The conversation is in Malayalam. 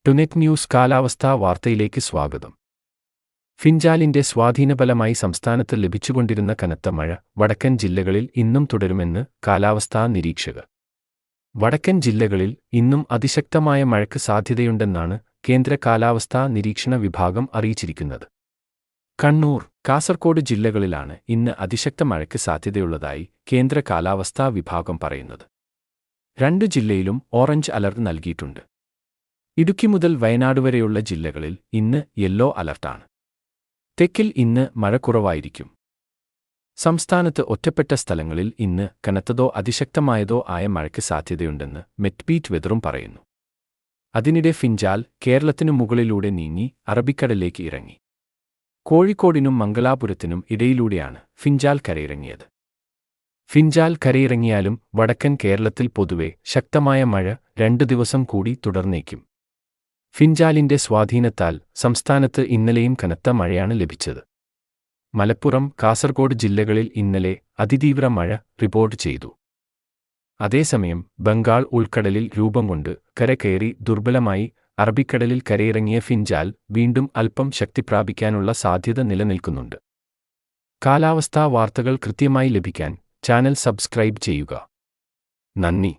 ടുനെറ്റ് ന്യൂസ് കാലാവസ്ഥാ വാർത്തയിലേക്ക് സ്വാഗതം. ഫിൻജാലിന്റെ സ്വാധീനഫലമായി സംസ്ഥാനത്ത് ലഭിച്ചുകൊണ്ടിരുന്ന കനത്ത മഴ വടക്കൻ ജില്ലകളിൽ ഇന്നും തുടരുമെന്ന് കാലാവസ്ഥാ നിരീക്ഷകർ. വടക്കൻ ജില്ലകളിൽ ഇന്നും അതിശക്തമായ മഴയ്ക്ക് സാധ്യതയുണ്ടെന്നാണ് കേന്ദ്ര കാലാവസ്ഥാ നിരീക്ഷണ വിഭാഗം അറിയിച്ചിരിക്കുന്നത്. കണ്ണൂർ, കാസർകോട് ജില്ലകളിലാണ് ഇന്ന് അതിശക്ത മഴയ്ക്ക് സാധ്യതയുള്ളതായി കേന്ദ്ര കാലാവസ്ഥാ വിഭാഗം പറയുന്നത്. 2 ജില്ലയിലും ഓറഞ്ച് അലർട്ട് നൽകിയിട്ടുണ്ട്. ഇടുക്കി മുതൽ വയനാട് വരെയുള്ള ജില്ലകളിൽ ഇന്ന് യെല്ലോ അലർട്ടാണ്. തെക്കിൽ ഇന്ന് മഴ കുറവായിരിക്കും. സംസ്ഥാനത്ത് ഒറ്റപ്പെട്ട സ്ഥലങ്ങളിൽ ഇന്ന് കനത്തതോ അതിശക്തമായതോ ആയ മഴയ്ക്ക് സാധ്യതയുണ്ടെന്ന് മെറ്റ്ബീറ്റ് വെതറും പറയുന്നു. അതിനിടെ ഫിൻജാൽ കേരളത്തിനു മുകളിലൂടെ നീങ്ങി അറബിക്കടലിലേക്ക് ഇറങ്ങി. കോഴിക്കോടിനും മംഗലാപുരത്തിനും ഇടയിലൂടെയാണ് ഫിൻജാൽ കരയിറങ്ങിയത്. ഫിൻജാൽ കരയിറങ്ങിയാലും വടക്കൻ കേരളത്തിൽ പൊതുവെ ശക്തമായ മഴ 2 ദിവസം കൂടി തുടർന്നേക്കും. ഫിൻജാലിന്റെ സ്വാധീനത്താൽ സംസ്ഥാനത്ത് ഇന്നലെയും കനത്ത മഴയാണ് ലഭിച്ചത്. മലപ്പുറം, കാസർകോട് ജില്ലകളിൽ ഇന്നലെ അതിതീവ്ര മഴ റിപ്പോർട്ട് ചെയ്തു. അതേസമയം ബംഗാൾ ഉൾക്കടലിൽ രൂപം കൊണ്ട് കരകയറി ദുർബലമായി അറബിക്കടലിൽ കരയിറങ്ങിയ ഫിൻജാൽ വീണ്ടും അല്പം ശക്തി പ്രാപിക്കാനുള്ള സാധ്യത നിലനിൽക്കുന്നുണ്ട്. കാലാവസ്ഥാ വാർത്തകൾ കൃത്യമായി ലഭിക്കാൻ ചാനൽ സബ്സ്ക്രൈബ് ചെയ്യുക. നന്ദി.